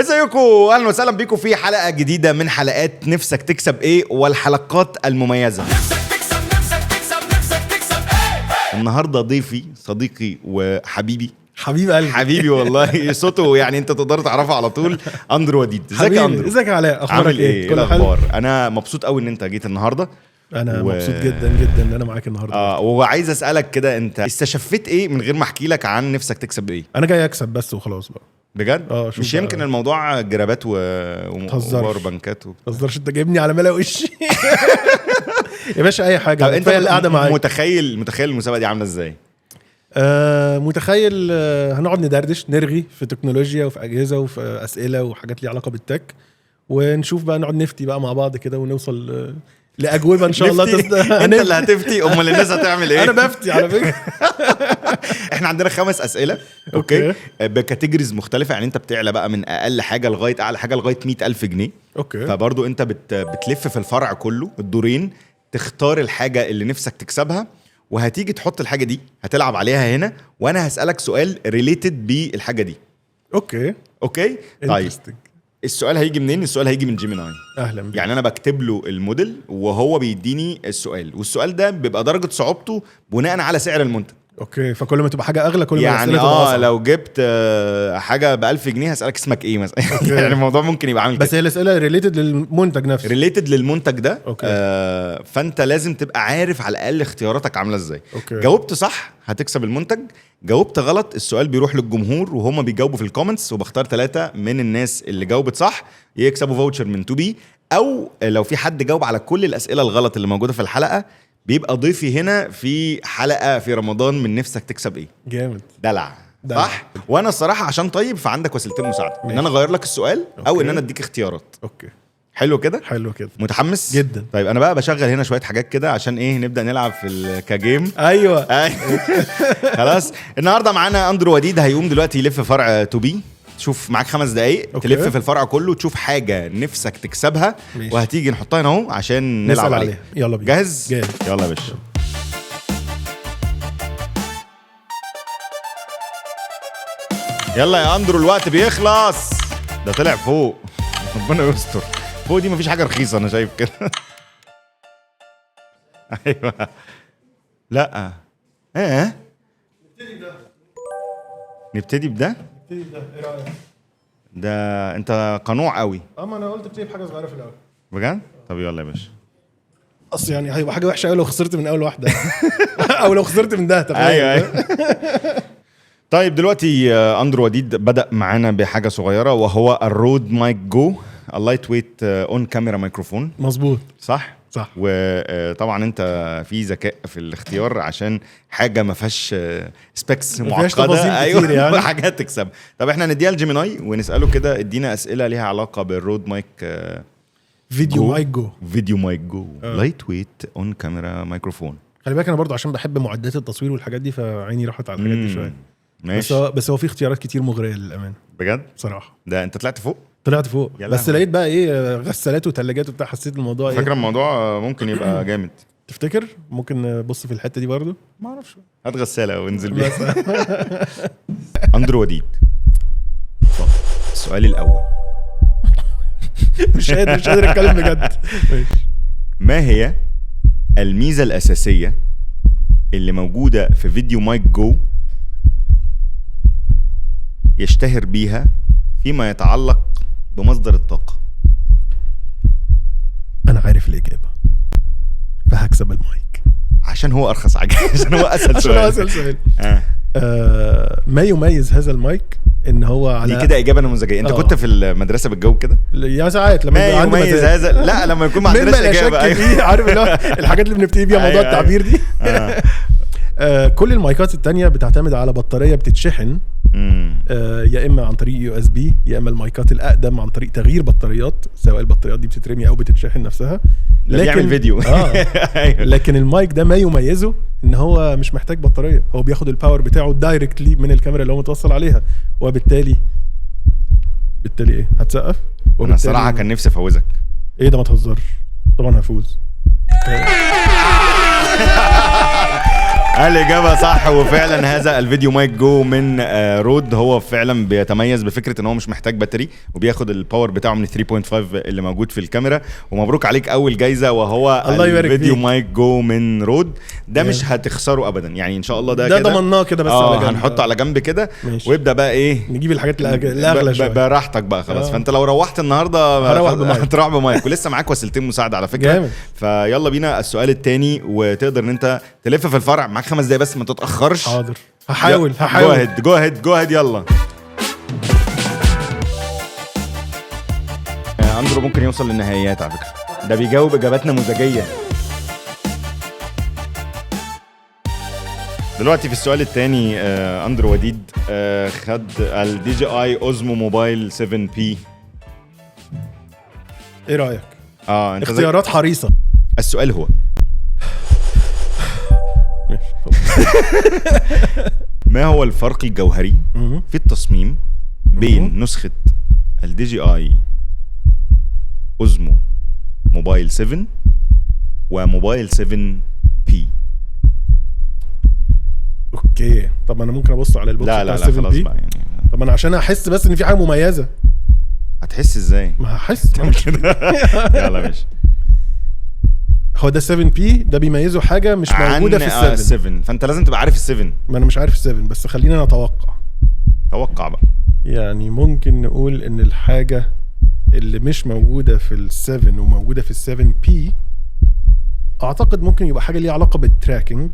ازيكم؟ اهلا وسهلا بيكم في حلقه جديده من حلقات نفسك تكسب ايه والحلقات المميزه. نفسك تكسب ايه؟ النهارده ضيفي صديقي وحبيبي حبيب قلبي حبيبي والله صوته يعني انت تقدر تعرفه على طول. اندرو وديد. ازيك يا اندرو؟ ازيك يا علاء؟ اخبارك عامل ايه؟ كله الاخبار؟ انا مبسوط قوي ان انت جيت النهارده. انا مبسوط جدا جدا ان انا معاك النهارده. وعايز اسالك كده، انت استشفيت ايه من غير ما احكي لك عن نفسك تكسب ايه؟ انا جاي اكسب بس وخلاص بقى. بجد؟ مش يمكن الموضوع جرابات وباور بنكات ما تهزرش، انت جايبني على ملا وشي. يا باشا اي حاجه، انت القعده معاك. متخيل المسابقه دي عامله ازاي؟ متخيل. هنقعد ندردش نرغي في تكنولوجيا وفي اجهزه وفي اسئله وحاجات ليها علاقه بالتك، ونشوف بقى نقعد نفتي بقى مع بعض كده ونوصل لاجوبه ان شاء الله. انت اللي هتفتي، امال الناس هتعمل ايه؟ انا بفتي على فكره. احنا عندنا 5 اسئله اوكي بكاتيجوريز مختلفه، يعني انت بتعلى بقى من اقل حاجه لغايه اعلى حاجه لغايه 100,000 جنيه. اوكي. فبرضو انت بتلف في الفرع كله الدورين، تختار الحاجه اللي نفسك تكسبها، وهتيجي تحط الحاجه دي هتلعب عليها هنا، وانا هسالك سؤال ريليتد بالحاجه دي. اوكي طيب السؤال هيجي منين؟ السؤال هيجي من جيميناي. اهلا بك. يعني انا بكتب له الموديل وهو بيديني السؤال، والسؤال ده بيبقى درجه صعوبته بناء على سعر المنتج. اوكي، فكل ما تبقى حاجه اغلى كل ما يعني تبقى أصعب. لو جبت حاجه ب1000 جنيه هسالك اسمك ايه مثلا. يعني الموضوع ممكن يبقى عامل بس هي الاسئله ريليتد للمنتج نفسه. ريليتد للمنتج ده. أوكي. فانت لازم تبقى عارف على الاقل اختياراتك عامله ازاي. أوكي. جاوبت صح هتكسب المنتج، جاوبت غلط السؤال بيروح للجمهور وهم بيجاوبوا في الكومنتس، وبختار 3 من الناس اللي جاوبت صح يكسبوا فاوتشر من تو بي، او لو في حد جاوب على كل الاسئله الغلط اللي موجوده في الحلقه بيبقى ضيفي هنا في حلقه في رمضان من نفسك تكسب ايه. جامد. دلع. صح. وانا الصراحه عشان طيب فعندك وسيلتين مساعده، ان انا اغير لك السؤال او أوكي. ان انا اديك اختيارات. اوكي حلو كده. متحمس جدا. طيب انا بقى بشغل هنا شويه حاجات كده عشان ايه نبدا نلعب في كجيم. ايوه. خلاص. النهارده معانا اندرو وديد، هيقوم دلوقتي يلف فرع تو بي. شوف معاك 5 دقايق تلف في الفرع كله، تشوف حاجه نفسك تكسبها. ماشي. وهتيجي نحطها هنا اهو عشان نلعب عليها. يلا بينا. جاهز؟ يلا يا باشا. يلا يا اندرو الوقت بيخلص. ده طلع فوق. ربنا يستر. فوق دي مفيش حاجه رخيصه انا شايف كده. ايوه. لا نبتدي بده. ايه رايك؟ ده انت قنوع قوي. اما انا قلت ابتدي بحاجه صغيره في الاول. بجد؟ طب يلا يا باشا. اصل يعني هيبقى حاجه وحشه قوي لو خسرت من اول واحده. او لو خسرت من ده. ايوه. طيب دلوقتي اندرو وديد بدأ معانا بحاجه صغيره، وهو الرود مايك جو، اللايت ويت اون كاميرا مايكروفون. مظبوط. صح. وطبعا انت في ذكاء في الاختيار عشان حاجه ما فيهاش سبيكس معقده. ايوه يعني. حاجات تكسب. طب احنا نديها لجيميناي ونساله كده ادينا اسئله ليها علاقه بالرود مايك. فيديو مايك جو لايت ويت اون كاميرا مايكروفون. خلي بالك انا برضو عشان بحب معدات التصوير والحاجات دي، فعيني راحت على الحاجات دي شويه. ماشي. بس هو في اختيارات كتير مغريه للامانه. بجد بصراحه. ده انت طلعت فوق بس لقيت بقى ايه غسالات وثلاجات وبتاع، حسيت الموضوع فاكر الموضوع ممكن يبقى جامد. تفتكر ممكن نبص في الحته دي برضو؟ ما اعرفش. هات غساله وانزل بيها. اندرو وديد، السؤال الاول. مش قادر اتكلم بجد. ما هي الميزه الاساسيه اللي موجوده في فيديو مايك جو يشتهر بيها فيما يتعلق بمصدر الطاقة؟ أنا عارف الإجابة فهكسب المايك عشان هو أرخص حاجة. عشان هو أسهل سؤال. ما يميز هذا المايك إن هو على دي كده إجابة نموذجية. أنت كنت في المدرسة بتجاوب كده؟ يا ساعات لما ما يميز هذا. لا لما يكون ما عندناش إجابة. عارف اللي هو الحاجات اللي بنبتدي بيها موضوع التعبير دي. كل المايكات التانية بتعتمد على بطارية بتتشحن، يا اما عن طريق USB، يا اما المايكات الاقدم عن طريق تغيير بطاريات، سواء البطاريات دي بتترمي او بتتشحن نفسها. لكن يعمل فيديو. لكن المايك ده ما يميزه ان هو مش محتاج بطاريه، هو بياخد الباور بتاعه دايركتلي من الكاميرا اللي هو متوصل عليها، وبالتالي ايه هتسقف. انا الصراحه كان نفسي افوزك. ايه ده؟ ما تهزرش. طبعا هفوز. الإجابة صح. وفعلا هذا الفيديو مايك جو من رود هو فعلا بيتميز بفكرة ان هو مش محتاج باتري وبياخد الباور بتاعه من 3.5 اللي موجود في الكاميرا. ومبروك عليك اول جايزة وهو الفيديو مايك جو من رود. ده مش هتخسره ابدا يعني ان شاء الله. ده كده ضمناه كده بس على جنب. هنحطه على جنب كده ويبدا بقى ايه نجيب الحاجات الاغلى شويه براحتك بقى خلاص. فانت لو روحت النهارده هتروح بمايك ولسه معاك وسيلتين مساعده على فكره جامد. فيلا بينا السؤال الثاني وتقدر ان انت تلف في الفرع. معاك 5 دقايق بس ما تتاخرش. حاضر هحاول جو هيد يلا. اندرو ممكن يوصل للنهائيات على فكره. ده بيجاوب اجابات نموذجيه. دلوقتي في السؤال الثاني اندرو وديد خد الدي جي اي اوزمو موبايل 7 بي. ايه رايك؟ انت اختيارات حريصه. السؤال هو ما هو الفرق الجوهري في التصميم بين نسخة الدي جي اي اوزمو موبايل 7 وموبايل 7 بي؟ اوكي طب انا ممكن ابص على البوكس لا خلاص بقى يعني. طب انا عشان احس بس ان في حاجه مميزه. هتحس ازاي؟ ما هحس كده. يلا ماشي. هو ده 7 بي ده بيميزه حاجه مش موجوده في ال7. فانت لازم تبقى عارف ال7. ما انا مش عارف ال7 بس خلينا نتوقع. توقع بقى. يعني ممكن نقول ان الحاجه اللي مش موجوده في ال7 وموجوده في ال7 بي اعتقد ممكن يبقى حاجه ليها علاقه بالتراكنج.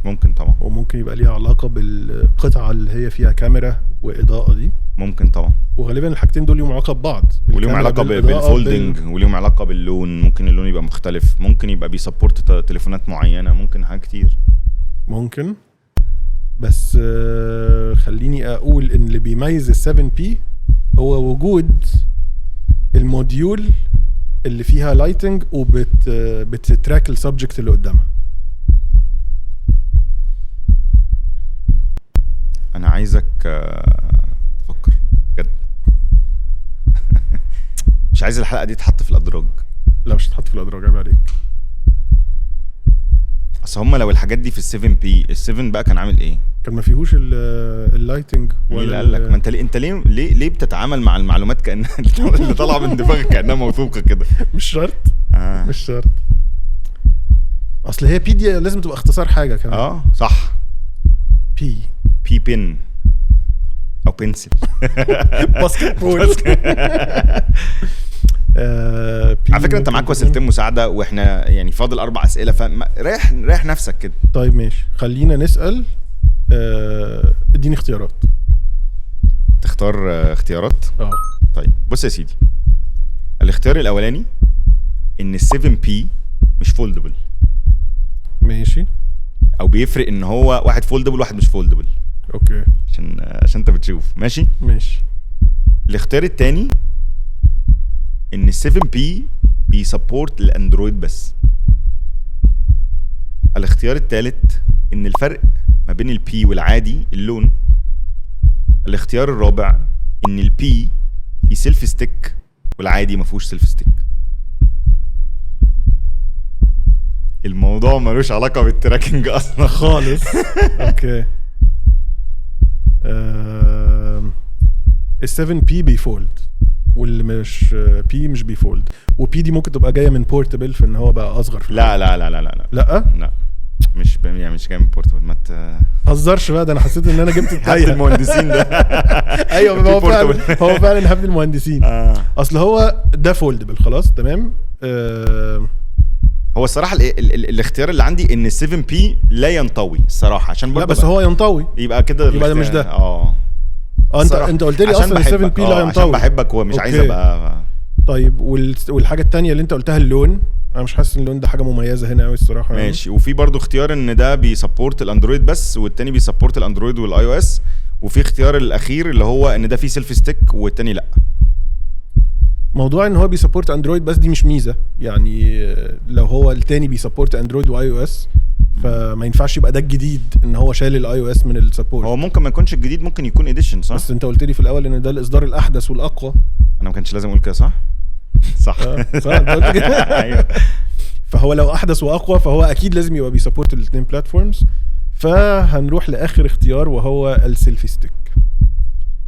ممكن طبعا. وممكن يبقى ليها علاقه بالقطعه اللي هي فيها كاميرا واضاءه دي. ممكن طبعا. وغالبا الحاجتين دول ليهم علاقه ببعض. وليهم علاقه بالفولدنج وليهم علاقه باللون. ممكن اللون يبقى مختلف. ممكن يبقى بيسبورت تليفونات معينه. ممكن حاجات كتير. ممكن. بس خليني اقول ان اللي بيميز ال7 بي هو وجود الموديول اللي فيها لايتنج بتتراك السبجكت اللي قدامها. انا عايزك تفكر بجد. مش عايز الحلقه دي تتحط في الادراج. لا مش هتحط في الادراج عيب عليك. اصل هم لو الحاجات دي في ال7 بي ال7 بقى كان عامل ايه؟ كان ما فيهوش اللايتنج ولا اللي قال لك؟ ما انت ليه بتتعامل مع المعلومات كأن اللي طالعه من دماغك كأنها موثوقه كده؟ مش شرط. مش شرط. اصل هي بي دي لازم تبقى اختصار حاجه كمان. صح. بي بين او بنسل. باسكت بول. على فكره انت معاك وسيلتين مساعده واحنا يعني فاضل 4 اسئله فريح نفسك كده. طيب ماشي خلينا نسال. اديني اختيارات. تختار اختيارات. طيب بص يا سيدي. الاختيار الاولاني ان ال7 بي مش فولدبل. ماشي. او بيفرق ان هو واحد فولدبل واحد مش فولدبل. اوكي عشان انت بتشوف. ماشي. الاختيار الثاني ان ال7 بي بيسبورت الاندرويد بس. الاختيار الثالث ان الفرق ما بين البي والعادي اللون. الاختيار الرابع ان البي في سيلف ستيك والعادي ما فيهوش سيلف ستيك. الموضوع ملوش علاقه بالتراكنج اصلا خالص. اوكي. ال7 بي بيفولد واللي مش بي مش بيفولد. وبي دي ممكن تبقى جايه من بورتبل في ان هو بقى اصغر في لا لا لا لا لا لا مش جاي من بورتبل. ما تهزرش بقى. ده انا حسيت ان انا جبت التايه. المهندسين ده. ايوه هو فعلا هبل المهندسين. اصل هو ده فولدبل خلاص تمام. هو الصراحه الاختيار اللي عندي ان ال7 بي لا ينطوي الصراحه عشان لا بس هو ينطوي يبقى كده. يبقى ده مش ده. انت قلت لي اصلا ال7 بي لا ينطوي عشان بحبك ومش عايز ابقى. طيب والحاجه الثانيه اللي انت قلتها اللون. انا مش حاسس ان اللون ده حاجه مميزه هنا قوي الصراحه. ماشي. وفي برضو اختيار ان ده بيسبورت الاندرويد بس والتاني بيسبورت الاندرويد والاي او اس. وفي اختيار الاخير اللي هو ان ده فيه سيلف ستيك والتاني لا. موضوع ان هو بيسبورت اندرويد بس دي مش ميزه يعني. لو هو التاني بيسبورت اندرويد واي او اس فما ينفعش يبقى ده الجديد ان هو شال الاي او اس من السبورت. هو ممكن ما يكونش الجديد. ممكن يكون اديشن. صح. بس انت قلت لي في الاول ان ده الاصدار الاحدث والاقوى. انا ما كانش لازم اقول كده. صح. صح. انت قلت كده. ايوه. فهو لو احدث واقوى فهو اكيد لازم يبقى بيسبورت الاثنين بلاتفورمز. فهنروح لاخر اختيار وهو السيلفي ستيك.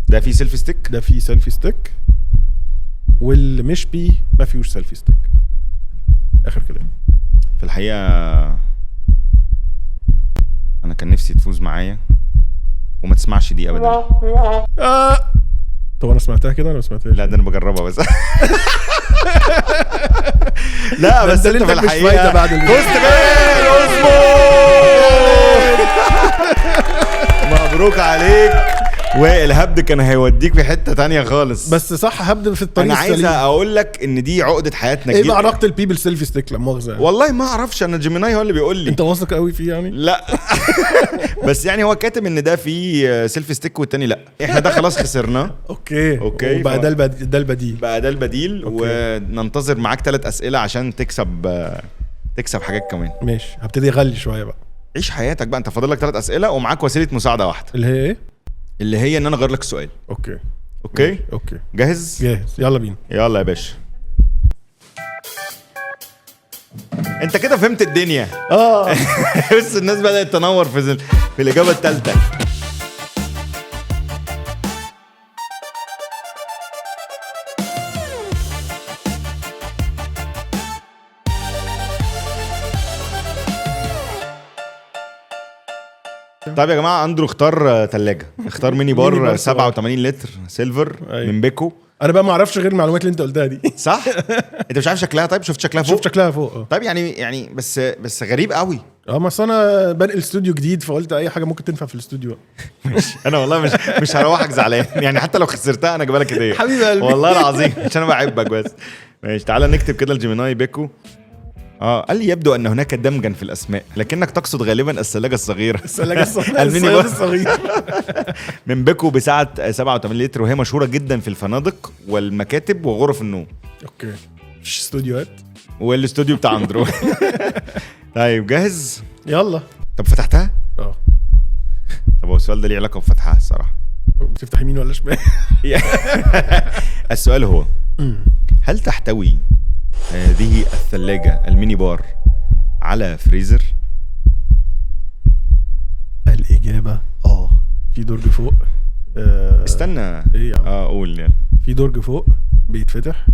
ده في سيلفي ستيك؟ ده في سيلفي ستيك، واللي مش بيه ما فيهوش سيلفي ستيك. اخر كلام. في الحقيقه انا كان نفسي تفوز معايا وما تسمعش دي ابدا. طب انا سمعتها كده؟ انا ما سمعتهاش. لا ده انا بجربها بس. لا بس انت في الحقيقه بعد فزت مبروك عليك. والهبد كان هيوديك في حته تانية خالص. بس صح، هبدا في الطريق انا عايز السليم. اقول لك ان دي عقده حياتنا. ايه بقى علاقه البي بالسيلفي ستيك؟ لا مؤاخذه يعني. والله ما اعرفش، انا جيميناي هو اللي بيقول لي. انت واثق قوي فيه يعني؟ لا بس يعني هو كاتب ان ده فيه سيلفي ستيك والتاني لا. احنا ده خلاص خسرناه. اوكي وبقى ده البديل. بقى ده البديل. أوكي. وننتظر معاك 3 اسئله عشان تكسب حاجات كمان. ماشي، هبتدي اغلي شويه بقى. عيش حياتك بقى. انت فاضل لك 3 اسئله ومعاك وسيله مساعده واحده، اللي هي ايه؟ اللي هي ان انا اغير لك السؤال. اوكي اوكي جاهز؟ يلا بينا. يلا يا باشا. انت كده فهمت الدنيا. بس الناس بدأت تنور في الإجابة الثالثة. طيب يا جماعة، أندرو اختار تلاجة، اختار ميني بار 87 لتر سيلفر. أيوة. من بيكو. انا بقى ما اعرفش غير المعلومات اللي انت قلتها دي. صح؟ انت مش عارف شكلها؟ طيب شفت شكلها فوق؟ شوف شكلها فوق. طيب يعني بس غريب قوي. ما انا بنقل استوديو جديد، فقلت اي حاجه ممكن تنفع في الاستوديو. ماشي. انا والله مش هروحك زعلان يعني، حتى لو خسرتها انا اجيب لك هديه حبيب قلبي. والله العظيم عشان انا بحبك بس. ماشي، تعالى نكتب كده الجيميناي بيكو. قال لي يبدو ان هناك دمجا في الاسماء، لكنك تقصد غالبا الثلاجه الصغيره. الثلاجه الصغيره. الميني بار الصغير. من بيكو بسعه 87 لتر، وهي مشهوره جدا في الفنادق والمكاتب وغرف النوم. اوكي. مش استوديوهات. والاستوديو بتاع اندرو. طيب جاهز؟ يلا. طب فتحتها؟ طب هو السؤال ده ليه علاقه بفتحها الصراحه؟ بتفتح يمين ولا شمال؟ السؤال هو هل تحتوي هذه الثلاجة الميني بار على فريزر؟ الإجابة في درج فوق. استنى. ايه يا عم؟ قول يعني. في درج فوق بيتفتح.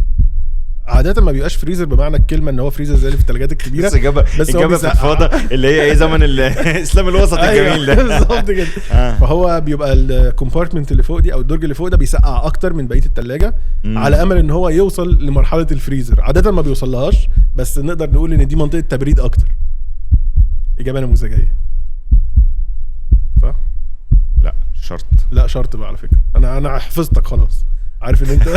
عادة ما بيبقاش فريزر بمعنى الكلمة ان هو فريزر زي اللي في الثلاجات الكبيرة. بس إجابة في الفاضة اللي هي ايه زمن الإسلام الوسط الجميل ده. بالظبط كده. فهو بيبقى الكومبارتمنت اللي فوق دي او الدرج اللي فوق ده بيسقع اكتر من بقية الثلاجة على امل ان هو يوصل لمرحلة الفريزر. عادة ما بيوصلهاش، بس نقدر نقول ان دي منطقة تبريد اكتر. إجابة نموذجية صح؟ لا شرط. لا شرط بقى على فكرة. انا حفظتك خلاص، عارف ان انت.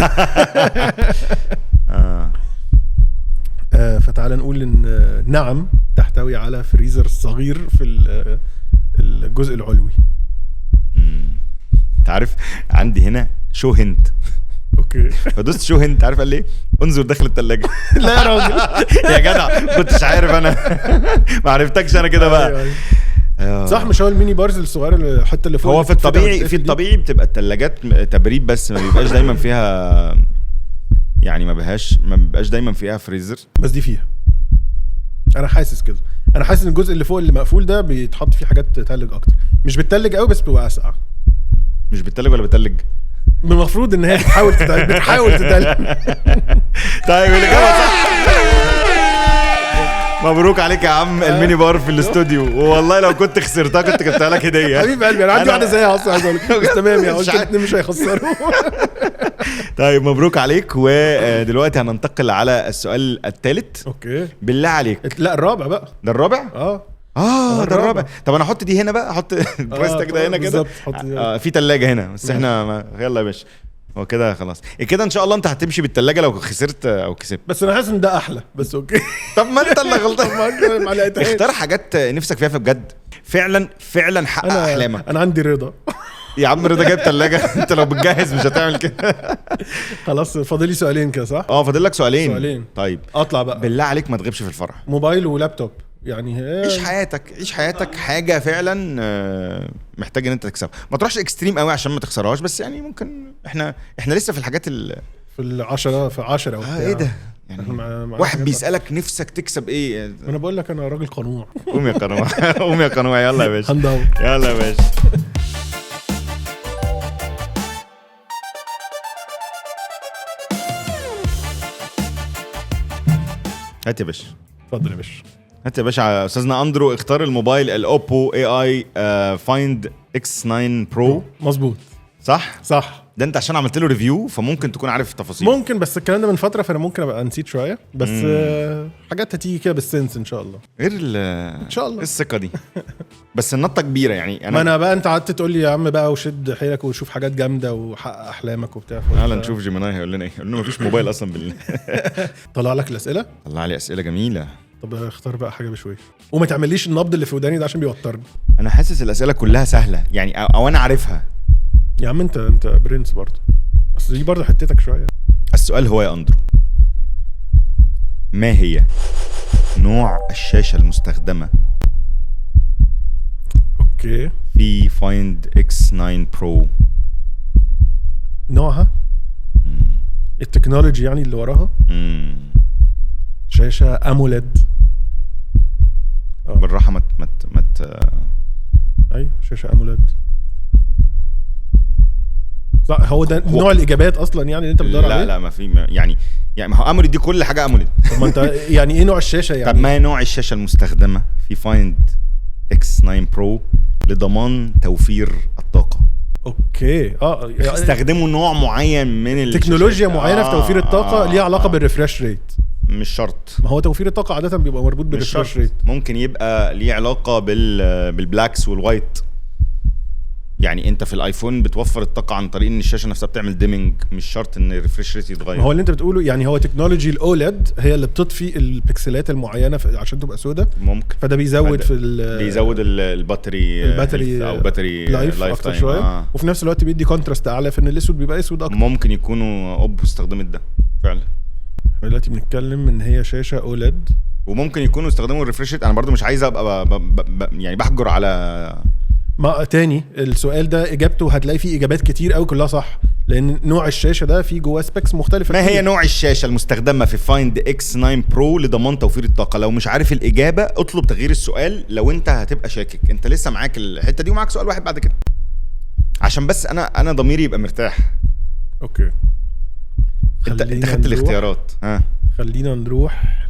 فتعال نقول ان نعم تحتوي على فريزر صغير في الجزء العلوي. انت عارف عندي هنا شو هنت. اوكي. فدوست شو هنت، عارف قال لي انظر داخل الثلاجه. لا يا راجل. يا جدع كنتش عارف انا. ما عرفتكش انا كده بقى. صح، مش هو الميني بارز الصغير الحته اللي فوق؟ هو في الطبيعي بتبقى الثلاجات تبريد بس، ما بيبقاش دايما فيها يعني ما بيبقاش دايما فيها فريزر. بس دي فيها. انا حاسس كده. انا حاسس ان الجزء اللي فوق اللي مقفول ده بيتحط فيه حاجات تتلج اكتر. مش بتتلج قوي بس بتبقى اسقع. مش بتتلج ولا بتتلج؟ المفروض ان هي بتحاول تتلج. طيب الاجابه صح. مبروك عليك يا عم. الميني بار في الاستوديو، والله لو كنت خسرتها كنت جبتها لك هديه. حبيب قلبي، انا عندي واحده زيها اصلا عايز اقول لك. بس تمام يا قلت الاثنين مش هيخسروا. طيب مبروك عليك. ودلوقتي هننتقل على السؤال الثالث. اوكي. بالله عليك. لا الرابع بقى. ده الرابع؟ ده الرابع. طب انا احط دي هنا بقى، احط البرايستك ده هنا كده. في تلاجة هنا بس احنا يلا يا باشا. هو كده خلاص كده ان شاء الله انت هتمشي بالتلاجة لو خسرت او كسبت. بس انا حاسس ان ده احلى. بس اوكي. طب ما انت اللي غلطان. اختار حاجات نفسك فيها بجد. فعلا حقق احلامك. انا عندي رضا. يا عم رضا جايب تلاجة. انت لو بتجهز مش هتعمل كده. خلاص فاضل لي سؤالين كده صح؟ فاضل لك سؤالين. طيب اطلع بقى. بالله عليك ما تغيبش في الفرح. موبايل ولابتوب يعني. عيش حياتك حاجه فعلا محتاج ان انت تكسبها. ما تروحش اكستريم قوي عشان ما تخسرهاش، بس يعني ممكن احنا لسه في الحاجات في 10 وبتاع. ايه ده يعني مع واحد حاجات بيسالك نفسك تكسب ايه؟ انا بقول لك انا راجل قنوع. قوم يا قنوع قوم يا قنوع، يلا يا باشا هندور. يلا يا باشا. هات يا باشا، اتفضل يا باشا. هات يا باشا. استاذنا اندرو اختار الموبايل الاوبو اي اي فايند اكس 9 برو، مظبوط صح؟ صح. ده انت عشان عملت له ريفيو فممكن تكون عارف التفاصيل. ممكن، بس الكلام ده من فتره فانا ممكن ابقى نسيت شويه، بس حاجات هتيجي كده بالسنس ان شاء الله. غير ان شاء الله الثقه دي. بس النطه كبيره يعني. ما انا بقى انت قعدت تقول لي يا عم بقى وشد حيلك وشوف حاجات جامده وحقق احلامك وبتاع. تعالى نشوف جيميناي هيقول لنا ايه. يقول لنا مفيش موبايل اصلا طلع لك الاسئله. طلع لي اسئله جميله. طب اختار بقى حاجه بشويش، وما تعمليش النبض اللي في وداني ده عشان بيوترني. انا حاسس الاسئله كلها سهله يعني، او انا عارفها. يا عم انت برنس برضه، بس دي برضه حتتك شويه. السؤال هو يا اندرو، ما هي نوع الشاشه المستخدمه اوكي. في فايند اكس 9 برو؟ نوعها، التكنولوجي يعني اللي وراها. شاشه اموليد. بالراحه ايوه شاشه اموليد. صح، هو ده نوع الاجابات اصلا يعني اللي انت بتدور عليه. لا ما في يعني ما هو اموليد دي كل حاجه اموليد. طب ما انت يعني ايه نوع الشاشه يعني؟ طب ما هي نوع الشاشه المستخدمه في فايند اكس 9 برو لضمان توفير الطاقه. اوكي. استخدموا نوع معين من تكنولوجيا معينه في توفير الطاقه ليها علاقه بالريفرش ريت. مش شرط. ما هو توفير الطاقه عاده بيبقى مربوط بالريفرش ريت. ممكن يبقى ليه علاقه بالبلاكس والوايت. يعني انت في الايفون بتوفر الطاقه عن طريق ان الشاشه نفسها بتعمل ديمينج، مش شرط ان الريفرش ريت يتغير. ما هو اللي انت بتقوله يعني هو تكنولوجي الاوليد هي اللي بتطفي البكسلات المعينه عشان تبقى سودة. ممكن. فده بيزود بيزود الباتري او باتري لايف اكتر شويه. وفي نفس الوقت بيدي كونتراست اعلى في ان الاسود بيبقى اسود اكتر. ممكن يكونوا اوبو استخدمت ده فعلا. احنا دلوقتي بنتكلم ان هي شاشه اوليد، وممكن يكونوا استخدموا الريفرش ريت. انا برضو مش عايز ابقى يعني بحجر على ما تاني. السؤال ده اجابته هتلاقي فيه اجابات كتير قوي كلها صح، لان نوع الشاشه ده فيه جواه سبيكس مختلفه. ما هي نوع الشاشه المستخدمه في فايند اكس 9 برو لضمان توفير الطاقه؟ لو مش عارف الاجابه اطلب تغيير السؤال لو انت هتبقى شاكك. انت لسه معاك الحته دي ومعاك سؤال واحد بعد كده، عشان بس انا ضميري يبقى مرتاح. اوكي. انت خدت الاختيارات. ها خلينا نروح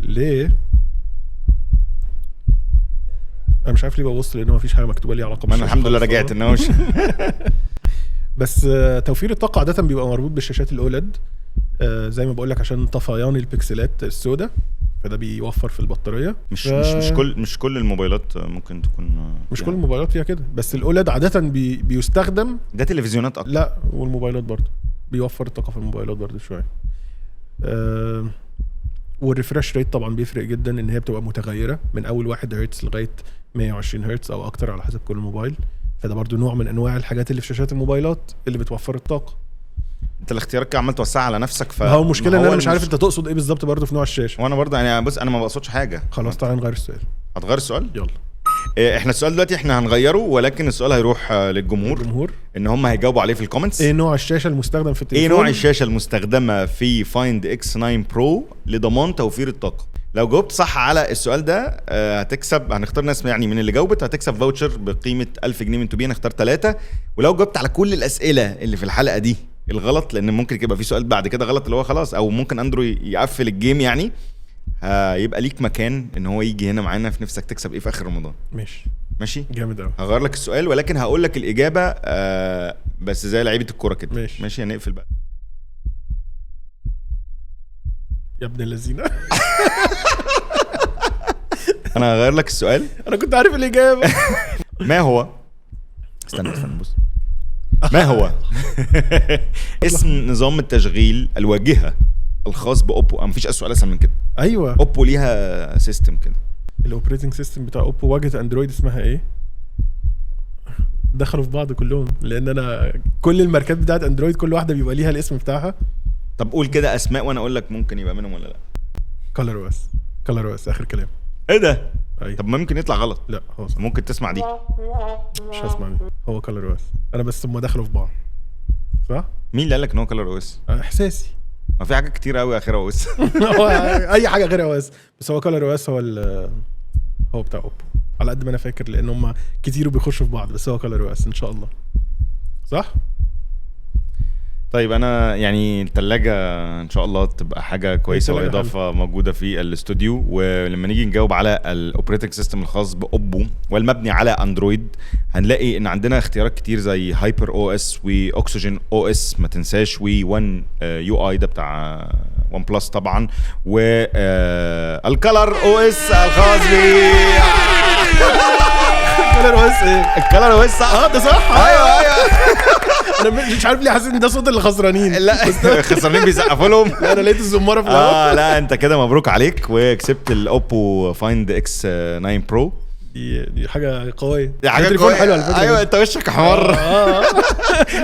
انا مش عارف ليه ببص لان مفيش حاجه مكتوبه ليها علاقه بالشاشه. الحمد لله رجعت النوش. بس توفير الطاقه عاده بيبقى مربوط بالشاشات الاولد، زي ما بقول لك عشان طفيان البكسلات السوداء، فده بيوفر في البطاريه. مش كل الموبايلات ممكن تكون مش كل الموبايلات فيها كده، بس الاولد عاده بيستخدم. ده تلفزيونات اكتر. لا، والموبايلات برضه بيوفر الطاقه في الموبايلات برضه شويه. والريفرش ريت طبعا بيفرق جدا، ان هي بتبقى متغيره من اول 1 هرتز لغايه 120 هرتز او اكتر على حسب كل موبايل. فده برضو نوع من انواع الحاجات اللي في شاشات الموبايلات اللي بتوفر الطاقه. انت الاختيارات عمال توسعها على نفسك. هو المشكله ان انا مش عارف انت تقصد ايه بالظبط برضو في نوع الشاشه. وانا برضو يعني بص انا ما بقصدش حاجه. خلاص تعالى نغير السؤال. هتغير السؤال؟ يلا. احنا السؤال دلوقتي احنا هنغيره، ولكن السؤال هيروح للجمهور ان هم هيجاوبوا عليه في الكومنتس. ايه نوع الشاشه المستخدم في التليفون؟ ايه نوع الشاشه المستخدمه في فايند اكس 9 برو لضمان توفير الطاقه؟ لو جاوبت صح على السؤال ده هتكسب. هنختار ناس يعني من اللي جاوبت هتكسب فاوتشر بقيمه 1000 جنيه من توبي. نختار 3. ولو جاوبت على كل الاسئله اللي في الحلقه دي الغلط، لان ممكن يبقى في سؤال بعد كده غلط اللي هو خلاص، او ممكن اندرو يقفل الجيم يعني، هيبقى ليك مكان ان هو يجي هنا معانا في نفسك تكسب ايه في اخر رمضان. ماشي جامد قوي. هغير لك السؤال ولكن هقول لك الاجابه بس زي لعيبه الكوره كده. ماشي هنقفل بقى يا ابن الذين. انا هغير لك السؤال. انا كنت عارف الاجابه. ما هو استنى بص. ما هو اسم نظام التشغيل الواجهه الخاص باوبو؟ مفيش سؤال اسهل من كده. ايوه اوبو ليها سيستم كده. الاوبريتنج سيستم بتاع اوبو واجهه اندرويد اسمها ايه؟ دخلوا في بعض كلهم، لان انا كل الماركات بتاعت اندرويد كل واحده بيبقى ليها الاسم بتاعها. طب قول كده اسماء وانا اقول لك ممكن يبقى منهم ولا لا. كلر اوس اخر كلام. ايه ده؟ أيوة. طب ما ممكن يطلع غلط. لا هو صح. ممكن تسمع دي. مش هسمع دي. هو كلر اوس. انا بس هم دخلوا في بعض صح. مين اللي قال لك ان هو كلر اوس؟ احساسي. ما في حاجات كتير قوي اخرها اس. هو اي حاجه غير او اس، بس هو كولر او اس هو بتاع اوبو على قد ما انا فاكر، لان هم كتير بيخشوا في بعض، بس هو كولر او اس ان شاء الله. صح. طيب انا يعني الثلاجه ان شاء الله تبقى حاجه كويسه التلاجة واضافه موجوده في الاستوديو. ولما نيجي نجاوب على الاوبريتنج سيستم الخاص باوبو والمبني على اندرويد، هنلاقي ان عندنا اختيارات كتير زي هايبر او اس واكسجين او اس، ما تنساش، و1 يو اي ده بتاع ون بلس طبعا، والكلر او اس الخاص ب كولر او اس ايه؟ الكلر او اس. ده صح. ايوه انا مش عارف ليه حاسس ان ده صوت اللي خسرانين. لا خسرانين بيسقفوا لهم. لا انا لقيت الزماره في الهواء. لا انت كده مبروك عليك وكسبت الاوبو فايند اكس 9 برو. دي حاجه قويه، دي حاجه تليفون حلو على فكره. ايوه انت وشك احمر.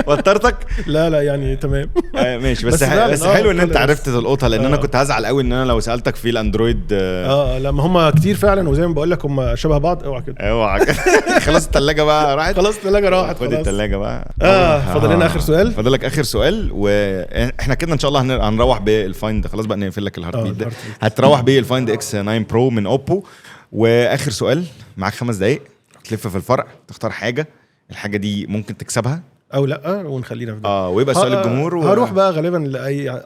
وترتك. لا يعني تمام. ماشي بس بس فعلاً، حلو ان انت كولر عرفت تلقطها، لان انا آه. كنت هزعل قوي ان انا لو سالتك في الاندرويد. لا ما هم كتير فعلا، وزي ما بقول لك هم شبه بعض. اوعى كده. اوعى خلاص الثلاجه بقى راحت. خلاص الثلاجه راحت خد خلاص. الثلاجه بقى. فاضل لنا اخر سؤال. فاضلك اخر سؤال، واحنا كده ان شاء الله هنروح بالفايند. خلاص بقى نقفل لك الهارت بيت ده. الهارت بيت. هتروح بالفايند اكس 9 برو من اوبو. واخر سؤال معاك 5 دقايق تلف في الفرع، تختار حاجه، الحاجه دي ممكن تكسبها او لا، ونخلينا في ده. ويبقى سؤال الجمهور هروح بقى غالبا لاي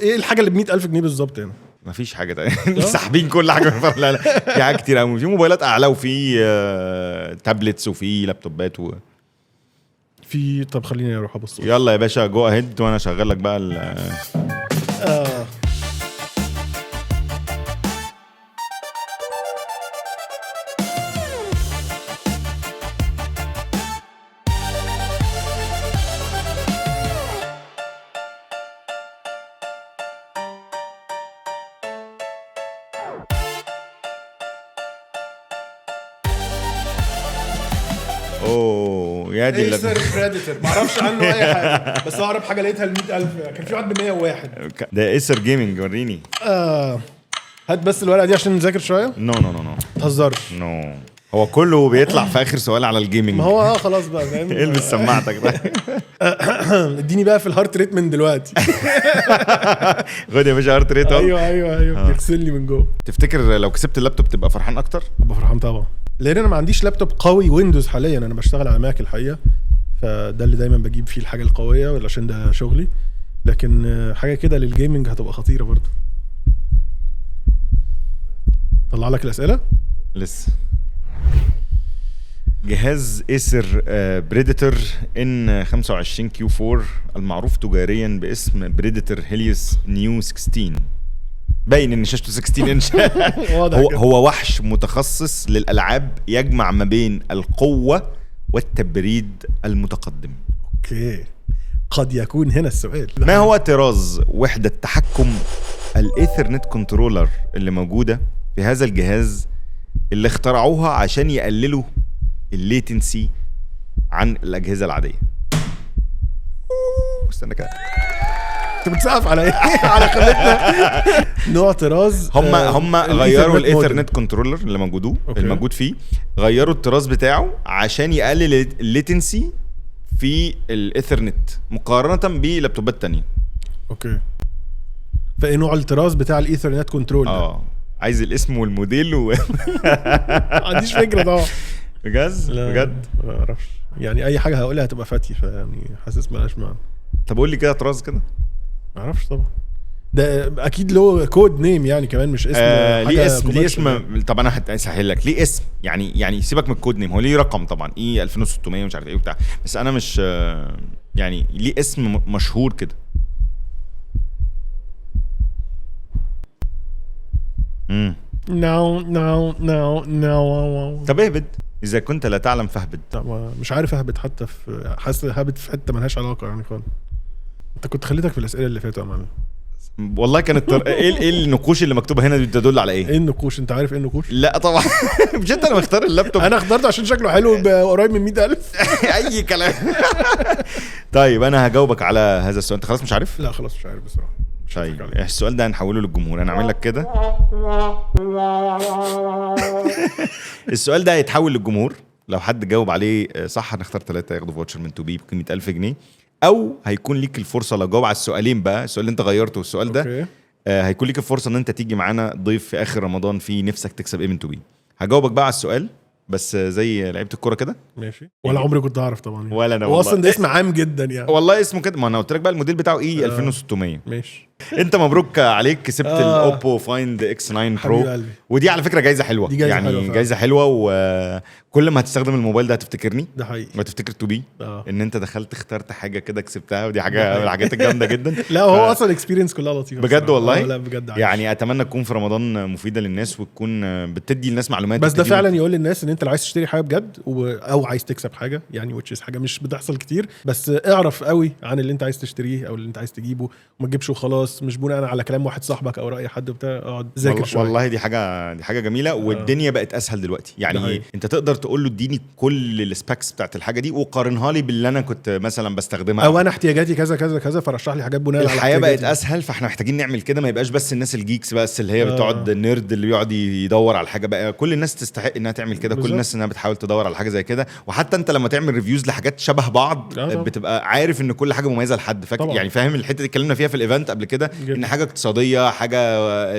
ايه الحاجه اللي ب 100,000 جنيه بالظبط هنا؟ مفيش حاجه تانية. ساحبين كل حاجه من الفرع. لا في حاجات كتير قوي، في موبايلات اعلى وفي تابلتس وفي لابتوبات طب خليني اروح ابص. يلا يا باشا جو اهيد وانا اشغل لك بقى يا دي ايسر بريديتور، ما اعرفش عنه اي حاجه، بس اقرب حاجه لقيتها ل 100,000. كان في واحد ب 101. ده ايسر جيمنج، وريني. هات بس الورقه دي عشان نذاكر شويه. نو ما تهزرش. هو كله بيطلع في اخر سؤال على الجيمنج. ما هو خلاص بقى فاهم. البس سماعتك بقى. اديني بقى في الهارت ريت من دلوقتي. خد يا باشا هارت ريت. ايوه بيغسلني من جوه. تفتكر لو كسبت اللابتوب تبقى فرحان اكتر؟ ابقى فرحان طبعا، لان انا ما عنديش لابتوب قوي ويندوز حاليا، انا بشتغل على ماك الحقيقه، فده اللي دايما بجيب فيه الحاجه القويه ولا عشان ده شغلي. لكن حاجه كده للجيمنج هتبقى خطيره برضه. طلع لك الاسئله لسه. جهاز ايسر بريديتور ان 25 كيو 4 المعروف تجاريا باسم بريديتور هيليوس نيو 16. باين ان شاشته 16 انش. هو وحش متخصص للالعاب، يجمع ما بين القوه والتبريد المتقدم. اوكي، قد يكون هنا السؤال. ما هو طراز وحده تحكم الايثرنت كنترولر اللي موجوده في هذا الجهاز، اللي اخترعوها عشان يقللوا الليتنسي عن الاجهزه العاديه؟ استنى كده، انت بتسقف على ايه؟ على خلتنا نوع طراز. هم غيروا الايثرنت كنترولر اللي موجود فيه، غيروا الطراز بتاعه عشان يقلل الليتنسي في الايثرنت مقارنه بلابتوبات تانية. اوكي، فايه نوع الطراز بتاع الايثرنت كنترول؟ عايز الاسم والموديل ما عنديش فكره طبعا. بجد ما اعرفش، يعني اي حاجه هقولها هتبقى فاتي، فيعني حاسس مالهاش معنى. طب قول لي كده طراز كده. ما اعرفش طبعا، ده اكيد له كود نيم يعني، كمان مش اسم. ليه اسم. طب انا هسهل لك، ليه اسم يعني سيبك من الكود نيم، هو ليه رقم طبعا، ايه 2600 ومش عارف ايه وبتاع، بس انا مش يعني ليه اسم مشهور كده. نو. طب اهبد، اذا كنت لا تعلم فاهبد. مش عارف اهبد، حتى في حاسس هابد في حته ملهاش علاقه يعني خالص. انت كنت خليتك في الاسئله اللي فاتوا يا معلم. والله كانت ايه النقوش اللي مكتوبه هنا دي تدل على ايه النقوش؟ انت عارف ايه النقوش؟ لا طبعا. مش انت اللي مختار اللابتوب؟ انا اخترته عشان شكله حلو قريب من 100,000. اي كلام. طيب انا هجاوبك على هذا السؤال. انت خلاص مش عارف؟ لا خلاص مش عارف بصراحه. طيب السؤال ده هنحوله للجمهور، انا اعمل لك كده. السؤال ده هيتحول للجمهور، لو حد جاوب عليه صح هنختار 3 ياخدوا فوتشر من 2B بقيمه 1000 جنيه، او هيكون ليك الفرصه لو جاوب على السؤالين بقى، السؤال اللي انت غيرته والسؤال ده اوكي هيكون ليك الفرصه ان انت تيجي معانا ضيف في اخر رمضان في نفسك تكسب ايه من 2 بي. هجاوبك بقى على السؤال بس زي لعيبه الكوره كده. ماشي. ولا عمري كنت اعرف طبعا يعني. ولا انا هو اصلا ده اسم عام جدا يعني. والله اسمه كده، ما انا قلت لك بقى الموديل بتاعه ايه 2600. ماشي. انت مبروك عليك، كسبت الاوبو فايند اكس 9 حبيب برو، قلبي. ودي على فكره جايزه حلوه. دي جايزة يعني حلوة فعلا. جايزه حلوه، وكل ما هتستخدم الموبايل ده هتفتكرني ده حقيقي. وهتفتكر 2 بي اه ان انت دخلت اخترت حاجه كده كسبتها، ودي ده حاجه حقيقي. من الحاجات الجامده جدا. لا هو اصلا الاكسبيرينس كلها لطيفه بجد بصراحة. والله؟ لا بجد عايش. يعني اتمنى تكون في رمضان مفيده للناس، وتكون بتدي الناس معلومات، بس ده وبتديهم- فعلا يقول للناس ان انت لو عايز تشتري حاجه بجد او عايز تكسب حاجه يعني which is حاجه مش بتحصل كتير، بس اعرف قوي عن اللي انت عايز تشتريه او اللي انت عايز تجيبه، وما تجيبش وخلاص مش بناء على كلام واحد صاحبك او راي حد بتاع. اقعد ذاكر والله, شويه. والله دي حاجه جميله، والدنيا بقت اسهل دلوقتي. ده يعني حقيقي. انت تقدر تقول له اديني كل السبيكس بتاعت الحاجه دي وقارنها لي باللي انا كنت مثلا بستخدمها. او انا احتياجاتي كذا كذا كذا، فرشح لي حاجات بناء على الحياه بقت احتياجاتي. اسهل، فاحنا محتاجين نعمل كده، ما يبقاش بس الناس الجيكس بس اللي هي آه. بتقعد النيرد اللي بيقعد يدور على الحاجه. بقى كل الناس تستحق انها تعمل كده، كل بالظبط. الناس انها بتحاول تدور على حاجه زي كده. وحتى انت لما تعمل ريفيوز لحاجات شبه بعض طبعا. بتبقى عارف ان كل حاجه مميزه لحد. فاكر طبعا. يعني فاهم الحته دي اتكلمنا فيها في الايفنت قبل كده، جدا. ان حاجه اقتصاديه، حاجه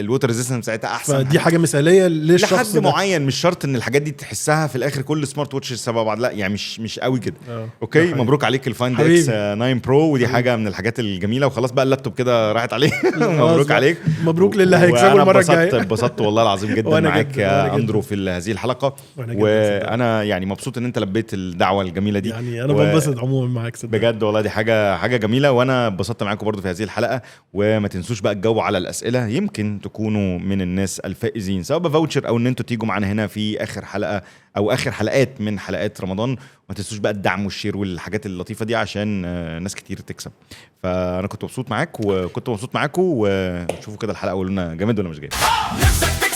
الووتر ريزيستنس بتاعتها احسن، فدي حاجه مثاليه للشخص لحد ده. معين. مش شرط ان الحاجات دي تحسها في الاخر كل سمارت ووتش شبه بعض، لا يعني مش قوي كده. ده اوكي حقيقي. مبروك عليك الفايند حبيبي. اكس 9 برو، ودي حاجه من الحاجات الجميله. وخلاص بقى اللابتوب كده راحت عليه. مبروك بقى. عليك. مبروك للي هيكسبوا وأنا المره اتبسطت- الجايه. اتبسطت والله العظيم جدا وأنا معاك جداً، وأنا يا جداً. اندرو في هذه الحلقه. وأنا جداً وانا يعني مبسوط ان انت لبيت الدعوه الجميله دي. يعني انا بنبسط عموما معاك صدق. بجد والله دي حاجه جميله، وانا اتبسطت معاكم برضو في هذه الحلقه. وما تنسوش بقى تجاوبوا على الاسئله، يمكن تكونوا من الناس الفائزين سواء بفاوتشر او ان انتوا تيجوا معانا هنا في اخر حلقه او اخر حلقات من حلقات رمضان. ما تنسوش بقى الدعم والشير والحاجات اللطيفه دي عشان ناس كتير تكسب. فانا كنت مبسوط معاك وكنت مبسوط معاكم، وشوفوا كده الحلقه وقولوا لنا جامد ولا مش جامد. نفسك